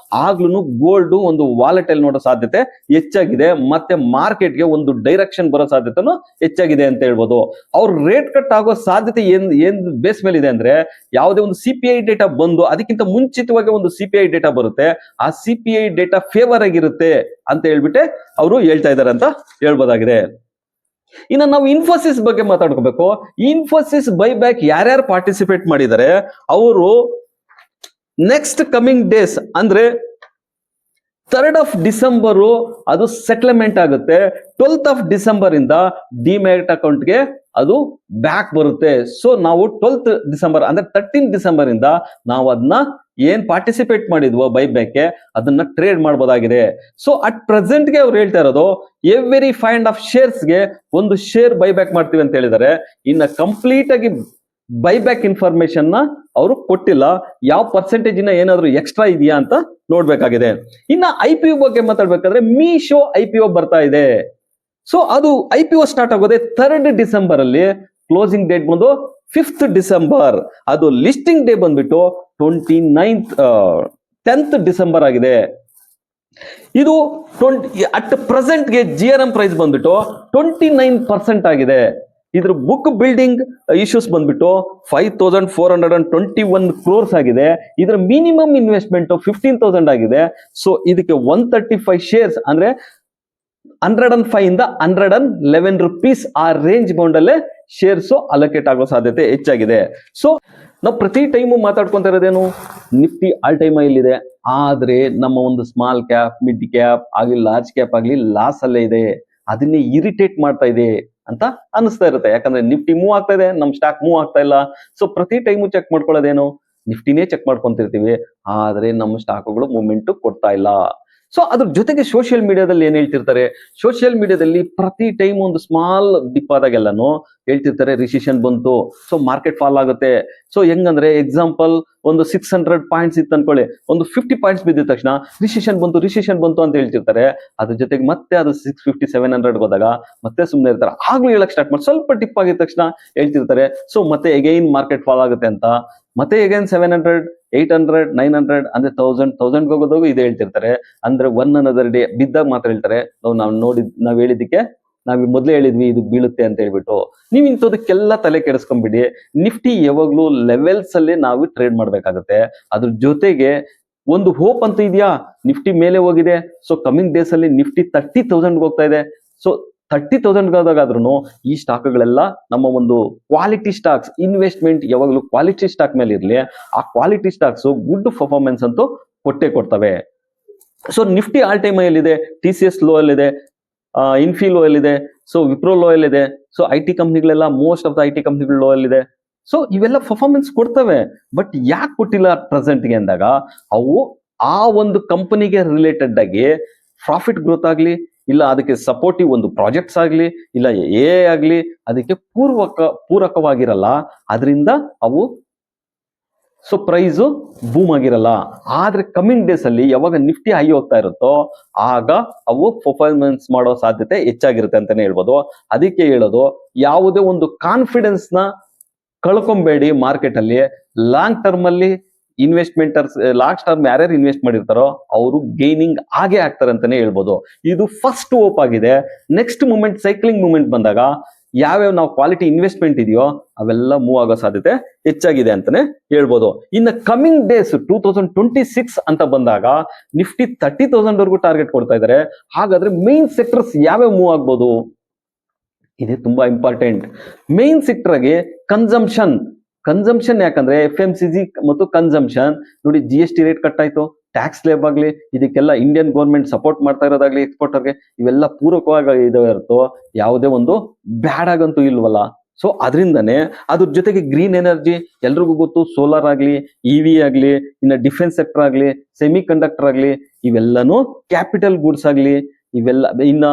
ಆಗ್ಲೂ ಗೋಲ್ಡ್ ಒಂದು ವಾಲೆಟೈಲ್ ನೋಡೋ ಸಾಧ್ಯತೆ ಹೆಚ್ಚಾಗಿದೆ, ಮತ್ತೆ ಮಾರ್ಕೆಟ್ಗೆ ಒಂದು ಡೈರೆಕ್ಷನ್ ಬರೋ ಸಾಧ್ಯತೆನೂ ಹೆಚ್ಚಾಗಿದೆ ಅಂತ ಹೇಳ್ಬೋದು. ಅವ್ರ ರೇಟ್ ಕಟ್ ಆಗೋ ಸಾಧ್ಯತೆ ಏನ್ ಬೇಸ್ ಮೇಲೆ ಇದೆ ಅಂದ್ರೆ, ಯಾವುದೇ ಒಂದು CPI ಡೇಟಾ ಬಂದು ಅದಕ್ಕಿಂತ ಮುಂಚಿತವಾಗಿ ಒಂದು CPI ಡೇಟಾ ಬರುತ್ತೆ, ಆ CPI ಡೇಟಾ ಫೇವರ್ ಆಗಿರುತ್ತೆ ಅಂತ ಹೇಳ್ಬಿಟ್ಟೆ ಅವರು ಹೇಳ್ತಾ ಇದ್ದಾರೆ ಅಂತ ಹೇಳ್ಬೋದಾಗಿದೆ. ಇನ್ನು ನಾವು ಇನ್ಫೋಸಿಸ್ ಬಗ್ಗೆ ಮಾತಾಡ್ಕೋಬೇಕು. ಇನ್ಫೋಸಿಸ್ ಬೈಬ್ಯಾಕ್ ಯಾರ್ಯಾರು ಪಾರ್ಟಿಸಿಪೇಟ್ ಮಾಡಿದ್ದಾರೆ ಅವರು ನೆಕ್ಸ್ಟ್ ಕಮಿಂಗ್ ಡೇಸ್ ಅಂದ್ರೆ 3rd of December ಅದು ಸೆಟಲ್ಮೆಂಟ್ ಆಗುತ್ತೆ. 12th of December ಇಂದ ಡಿಮ್ಯಾಟ್ ಅಕೌಂಟ್ಗೆ ಅದು ಬ್ಯಾಕ್ ಬರುತ್ತೆ. ಸೊ ನಾವು 12th December ಅಂದ್ರೆ 13th December ಇಂದ ನಾವು ಅದನ್ನ ಏನ್ ಪಾರ್ಟಿಸಿಪೇಟ್ ಮಾಡಿದ್ವೋ ಬೈಬ್ಯಾಕ್ಗೆ ಅದನ್ನ ಟ್ರೇಡ್ ಮಾಡಬಹುದಾಗಿದೆ. ಸೊ ಅಟ್ ಪ್ರೆಸೆಂಟ್ಗೆ ಅವ್ರು ಹೇಳ್ತಾ ಇರೋದು ಎವ್ರಿ 5.5 ಶೇರ್ಸ್ಗೆ ಒಂದು ಶೇರ್ ಬೈಬ್ಯಾಕ್ ಮಾಡ್ತೀವಿ ಅಂತ ಹೇಳಿದ್ದಾರೆ. ಇನ್ನ ಕಂಪ್ಲೀಟ್ ಆಗಿ ಬೈಬ್ಯಾಕ್ ಇನ್ಫಾರ್ಮೇಶನ್ ನ ಅವರು ಕೊಟ್ಟಿಲ್ಲ. ಯಾವ ಪರ್ಸೆಂಟೇಜ್ ಏನಾದ್ರು ಎಕ್ಸ್ಟ್ರಾ ಇದೆಯಾ ಅಂತ ನೋಡ್ಬೇಕಾಗಿದೆ. ಇನ್ನ IPO ಬಗ್ಗೆ ಮಾತಾಡ್ಬೇಕಾದ್ರೆ ಮೀಶೋ IPO ಬರ್ತಾ ಇದೆ. ಸೊ ಅದು IPO ಸ್ಟಾರ್ಟ್ ಆಗೋದೇ 3rd December ಅಲ್ಲಿ, ಕ್ಲೋಸಿಂಗ್ ಡೇಟ್ ಬಂದು 5th December, ಅದು ಲಿಸ್ಟಿಂಗ್ ಡೇ ಬಂದ್ಬಿಟ್ಟು 10th December ಆಗಿದೆ. ಇದು ಅಟ್ ಪ್ರೆಸೆಂಟ್ಗೆ GRM ಪ್ರೈಸ್ ಬಂದ್ಬಿಟ್ಟು 29% ಆಗಿದೆ. ಇದ್ರ ಬುಕ್ ಬಿಲ್ಡಿಂಗ್ ಇಶ್ಯೂಸ್ ಬಂದ್ಬಿಟ್ಟು 5421 crores ಆಗಿದೆ. ಇದರ ಮಿನಿಮಮ್ ಇನ್ವೆಸ್ಟ್ಮೆಂಟ್ 15,000 ಆಗಿದೆ. ಸೊ ಇದಕ್ಕೆ 135 ಶೇರ್ಸ್ ಅಂದ್ರೆ 105 ಇಂದ 111 rupees ಆ ರೇಂಜ್ ಬೌಂಡ್ ಅಲ್ಲೇ ಶೇರ್ಸ್ ಅಲೋಕೇಟ್ ಆಗೋ ಸಾಧ್ಯತೆ ಹೆಚ್ಚಾಗಿದೆ. ಸೊ ನಾವು ಪ್ರತಿ ಟೈಮು ಮಾತಾಡ್ಕೊಂತ ಇರೋದೇನು, ನಿಫ್ಟಿ ಆಲ್ ಟೈಮ್ ಇಲ್ಲಿದೆ, ಆದ್ರೆ ನಮ್ಮ ಒಂದು ಸ್ಮಾಲ್ ಕ್ಯಾಪ್, ಮಿಡ್ ಕ್ಯಾಪ್ ಆಗ್ಲಿ, ಲಾರ್ಜ್ ಕ್ಯಾಪ್ ಆಗ್ಲಿ ಲಾಸ್ ಅಲ್ಲೇ ಇದೆ. ಅದನ್ನೇ ಇರಿಟೇಟ್ ಮಾಡ್ತಾ ಇದೆ ಅಂತ ಅನಿಸ್ತಾ ಇರುತ್ತೆ. ಯಾಕಂದ್ರೆ ನಿಫ್ಟಿ ಮೂವ್ ಆಗ್ತಾ ಇದೆ, ನಮ್ ಸ್ಟಾಕ್ ಮೂವ್ ಆಗ್ತಾ ಇಲ್ಲ. ಸೊ ಪ್ರತಿ ಟೈಮು ಚೆಕ್ ಮಾಡ್ಕೊಳ್ಳೋದೇನು, ನಿಫ್ಟಿನೇ ಚೆಕ್ ಮಾಡ್ಕೊಂತಿರ್ತೀವಿ, ಆದ್ರೆ ನಮ್ಮ ಸ್ಟಾಕ್ಗಳು ಮೂವ್ಮೆಂಟ್ ಕೊಡ್ತಾ ಇಲ್ಲ. ಸೊ ಅದ್ರ ಜೊತೆಗೆ ಸೋಷಿಯಲ್ ಮೀಡಿಯಾದಲ್ಲಿ ಏನ್ ಹೇಳ್ತಿರ್ತಾರೆ, ಸೋಷಿಯಲ್ ಮೀಡಿಯಾದಲ್ಲಿ ಪ್ರತಿ ಟೈಮ್ ಒಂದು ಸ್ಮಾಲ್ ಡಿಪ್ ಆದಾಗೆಲ್ಲಾನು ಹೇಳ್ತಿರ್ತಾರೆ ರಿಸಿಷನ್ ಬಂತು, ಸೊ ಮಾರ್ಕೆಟ್ ಫಾಲ್ ಆಗುತ್ತೆ. ಸೊ ಹೆಂಗಂದ್ರೆ ಎಕ್ಸಾಂಪಲ್ ಒಂದು 600 ಪಾಯಿಂಟ್ಸ್ ಇತ್ತು ಅನ್ಕೊಳ್ಳಿ, ಒಂದು 50 ಪಾಯಿಂಟ್ಸ್ ಬಿದ್ದ ತಕ್ಷಣ ರಿಸಿಷನ್ ಬಂತು ಅಂತ ಹೇಳ್ತಿರ್ತಾರೆ. ಅದ್ರ ಜೊತೆಗೆ ಮತ್ತೆ ಅದು 650 700 ಹೋದಾಗ ಮತ್ತೆ ಸುಮ್ಮನೆ ಇರ್ತಾರೆ. ಆಗ್ಲೂ ಹೇಳಕ್ ಸ್ಟಾರ್ಟ್ ಮಾಡಿ ಸ್ವಲ್ಪ ಡಿಪ್ ಆಗಿದ ತಕ್ಷಣ ಹೇಳ್ತಿರ್ತಾರೆ. ಸೊ ಮತ್ತೆ ಎಗೈನ್ ಮಾರ್ಕೆಟ್ ಫಾಲ್ ಆಗುತ್ತೆ ಅಂತ, ಮತ್ತೆ ಎಗೈನ್ 700 800 900 ಅಂದ್ರೆ 1000 ಹೋಗೋದಾಗ ಇದೇ ಹೇಳ್ತಿರ್ತಾರೆ. ಅಂದ್ರೆ 1 another ಡೇ ಬಿದ್ದಾಗ ಮಾತ್ರ ಹೇಳ್ತಾರೆ ನಾವ್ ಹೇಳಿದ್ದಕ್ಕೆ ನಾವ್ ಮೊದ್ಲೇ ಹೇಳಿದ್ವಿ ಇದು ಬೀಳುತ್ತೆ ಅಂತ ಹೇಳ್ಬಿಟ್ಟು. ನೀವ್ ಇಂಥದಕ್ಕೆಲ್ಲ ತಲೆ ಕೆಡಿಸ್ಕೊಂಡ್ಬಿಡಿ. ನಿಫ್ಟಿ ಯಾವಾಗ್ಲೂ ಲೆವೆಲ್ಸ್ ಅಲ್ಲಿ ನಾವು ಟ್ರೇಡ್ ಮಾಡ್ಬೇಕಾಗತ್ತೆ. ಅದ್ರ ಜೊತೆಗೆ ಒಂದು ಹೋಪ್ ಅಂತ ಇದೆಯಾ, ನಿಫ್ಟಿ ಮೇಲೆ ಹೋಗಿದೆ. ಸೊ ಕಮಿಂಗ್ ಡೇಸ್ ಅಲ್ಲಿ ನಿಫ್ಟಿ 30,000 ಹೋಗ್ತಾ ಇದೆ. ಸೊ 30,000 ಹೋದಾಗಾದ್ರೂ ಈ ಸ್ಟಾಕ್ಗಳೆಲ್ಲ ನಮ್ಮ ಒಂದು ಕ್ವಾಲಿಟಿ ಸ್ಟಾಕ್ಸ್, ಇನ್ವೆಸ್ಟ್ಮೆಂಟ್ ಯಾವಾಗಲೂ ಕ್ವಾಲಿಟಿ ಸ್ಟಾಕ್ ಮೇಲೆ ಇರ್ಲಿ. ಆ ಕ್ವಾಲಿಟಿ ಸ್ಟಾಕ್ಸ್ ಗುಡ್ ಪರ್ಫಾರ್ಮೆನ್ಸ್ ಅಂತೂ ಕೊಡ್ತವೆ. ಸೊ ನಿಫ್ಟಿ ಆಲ್ ಟೈಮ್ ಎಲ್ಲಿದೆ, TCS ಲೋ ಅಲ್ಲಿದೆ, ಇನ್ಫಿ ಲೋ ಅಲ್ಲಿದೆ, ಸೊ ವಿಪ್ರೋ ಲೋ ಅಲ್ಲಿದೆ. ಸೊ IT ಕಂಪ್ನಿಗಳೆಲ್ಲ ಮೋಸ್ಟ್ ಆಫ್ ದ IT ಕಂಪ್ನಿಗಳು ಲೋ ಅಲ್ಲಿದೆ. ಸೊ ಇವೆಲ್ಲ ಪರ್ಫಾರ್ಮೆನ್ಸ್ ಕೊಡ್ತವೆ. ಬಟ್ ಯಾಕೆ ಕೊಟ್ಟಿಲ್ಲ ಪ್ರೆಸೆಂಟ್ಗೆ ಅಂದಾಗ, ಅವು ಆ ಒಂದು ಕಂಪನಿಗೆ ರಿಲೇಟೆಡ್ ಆಗಿ ಪ್ರಾಫಿಟ್ ಗ್ರೋತ್ ಆಗ್ಲಿ, ಇಲ್ಲ ಅದಕ್ಕೆ ಸಪೋರ್ಟಿವ್ ಒಂದು ಪ್ರಾಜೆಕ್ಟ್ಸ್ ಆಗ್ಲಿ, ಇಲ್ಲ ಆಗ್ಲಿ ಅದಕ್ಕೆ ಪೂರಕವಾಗಿರಲ್ಲ. ಅದರಿಂದ ಅವು ಸೊ ಪ್ರೈಸು ಬೂಮ್ ಆಗಿರಲ್ಲ. ಆದ್ರೆ ಕಮಿಂಗ್ ಡೇಸ್ ಅಲ್ಲಿ ಯಾವಾಗ ನಿಫ್ಟಿ ಹೈ ಹೋಗ್ತಾ ಇರುತ್ತೋ ಆಗ ಅವು ಪರ್ಫಾರ್ಮೆನ್ಸ್ ಮಾಡೋ ಸಾಧ್ಯತೆ ಹೆಚ್ಚಾಗಿರುತ್ತೆ ಅಂತಾನೆ ಹೇಳ್ಬೋದು. ಅದಕ್ಕೆ ಹೇಳೋದು, ಯಾವುದೇ ಒಂದು ಕಾನ್ಫಿಡೆನ್ಸ್ ನ ಕಳ್ಕೊಂಬೇಡಿ ಮಾರ್ಕೆಟ್ ಅಲ್ಲಿ. ಲಾಂಗ್ ಟರ್ಮ್ ಅಲ್ಲಿ ಇನ್ವೆಸ್ಟ್ಮೆಂಟರ್ಸ್, ಲಾಸ್ಟ್ ಟರ್ಮ್ ಯಾರ್ಯಾರು ಇನ್ವೆಸ್ಟ್ ಮಾಡಿರ್ತಾರೋ ಅವರು ಗೈನಿಂಗ್ ಆಗೇ ಆಗ್ತಾರೆ ಅಂತಾನೆ ಹೇಳ್ಬೋದು. ಇದು ಫಸ್ಟ್ ಹೋಪ್ ಆಗಿದೆ. ನೆಕ್ಸ್ಟ್ ಮೂಮೆಂಟ್, ಸೈಕ್ಲಿಂಗ್ ಮೂಮೆಂಟ್ ಬಂದಾಗ ಯಾವ್ಯಾವ ನಾವು ಕ್ವಾಲಿಟಿ ಇನ್ವೆಸ್ಟ್ಮೆಂಟ್ ಇದೆಯೋ ಅವೆಲ್ಲ ಮೂವ್ ಆಗೋ ಸಾಧ್ಯತೆ ಹೆಚ್ಚಾಗಿದೆ ಅಂತಾನೆ ಹೇಳ್ಬೋದು. ಇನ್ನು ಕಮಿಂಗ್ ಡೇಸ್ 2026 ಅಂತ ಬಂದಾಗ ನಿಫ್ಟಿ 30,000 ವರೆಗೂ ಟಾರ್ಗೆಟ್ ಕೊಡ್ತಾ ಇದ್ದಾರೆ. ಹಾಗಾದ್ರೆ ಮೇನ್ ಸೆಕ್ಟರ್ಸ್ ಯಾವ್ಯಾವ ಮೂವ್ ಆಗ್ಬೋದು, ಇದೇ ತುಂಬಾ ಇಂಪಾರ್ಟೆಂಟ್. ಮೇನ್ ಸೆಕ್ಟರ್ ಆಗಿ ಕನ್ಸಂಪ್ಷನ್ ಯಾಕಂದ್ರೆ FMCG ಮತ್ತು ಕನ್ಸಂಪ್ಷನ್ ನೋಡಿ, GST ರೇಟ್ ಕಟ್ ಆಯ್ತು, ಟ್ಯಾಕ್ಸ್ ಸ್ಲೇಬ್ ಆಗ್ಲಿ, ಇದಕ್ಕೆಲ್ಲ ಇಂಡಿಯನ್ ಗೌರ್ಮೆಂಟ್ ಸಪೋರ್ಟ್ ಮಾಡ್ತಾ ಇರೋದಾಗ್ಲಿ ಎಕ್ಸ್ಪೋರ್ಟರ್ಗೆ, ಇವೆಲ್ಲ ಪೂರಕವಾಗಿ ಇದಾವೆ ಹೊರತು ಯಾವುದೇ ಒಂದು ಬ್ಯಾಡ್ ಆಗಂತೂ ಇಲ್ವಲ್ಲ. ಸೊ ಅದರಿಂದನೇ ಅದ್ರ ಜೊತೆಗೆ ಗ್ರೀನ್ ಎನರ್ಜಿ ಎಲ್ರಿಗೂ ಗೊತ್ತು, ಸೋಲಾರ್ ಆಗ್ಲಿ, EV ಆಗ್ಲಿ, ಇನ್ನು ಡಿಫೆನ್ಸ್ ಸೆಕ್ಟರ್ ಆಗ್ಲಿ, ಸೆಮಿ ಕಂಡಕ್ಟರ್ ಆಗ್ಲಿ, ಇವೆಲ್ಲನೂ ಕ್ಯಾಪಿಟಲ್ ಗೂಡ್ಸ್ ಆಗ್ಲಿ, ಇವೆಲ್ಲ ಇನ್ನ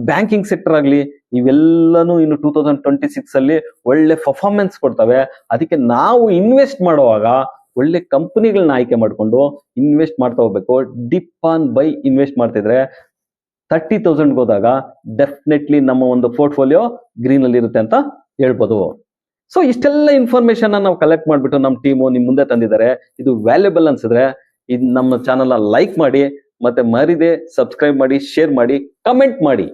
ಬ್ಯಾಂಕಿಂಗ್ ಸೆಕ್ಟರ್ ಆಗ್ಲಿ, ಇವೆಲ್ಲನೂ ಇನ್ನು 2026 ಅಲ್ಲಿ ಒಳ್ಳೆ ಪರ್ಫಾರ್ಮೆನ್ಸ್ ಕೊಡ್ತವೆ. ಅದಕ್ಕೆ ನಾವು ಇನ್ವೆಸ್ಟ್ ಮಾಡುವಾಗ ಒಳ್ಳೆ ಕಂಪನಿಗಳನ್ನ ಆಯ್ಕೆ ಮಾಡ್ಕೊಂಡು ಇನ್ವೆಸ್ಟ್ ಮಾಡ್ತಾ ಹೋಗ್ಬೇಕು. ಡಿಪ್ ಆನ್ ಬೈ ಇನ್ವೆಸ್ಟ್ ಮಾಡ್ತಿದ್ರೆ 30,000 ಹೋದಾಗ ಡೆಫಿನೆಟ್ಲಿ ನಮ್ಮ ಒಂದು ಪೋರ್ಟ್ಫೋಲಿಯೋ ಗ್ರೀನ್ ಅಲ್ಲಿ ಇರುತ್ತೆ ಅಂತ ಹೇಳ್ಬೋದು. ಸೊ ಇಷ್ಟೆಲ್ಲ ಇನ್ಫಾರ್ಮೇಶನ್ ನಾವು ಕಲೆಕ್ಟ್ ಮಾಡ್ಬಿಟ್ಟು ನಮ್ಮ ಟೀಮು ನಿಮ್ ಮುಂದೆ ತಂದಿದ್ದಾರೆ. ಇದು ವ್ಯಾಲ್ಯೂಬಲ್ ಅನ್ಸಿದ್ರೆ ಇದು ನಮ್ಮ ಚಾನಲ್ ಲೈಕ್ ಮಾಡಿ, ಮತ್ತೆ ಮರಿದೆ ಸಬ್ಸ್ಕ್ರೈಬ್ ಮಾಡಿ, ಶೇರ್ ಮಾಡಿ, ಕಮೆಂಟ್ ಮಾಡಿ.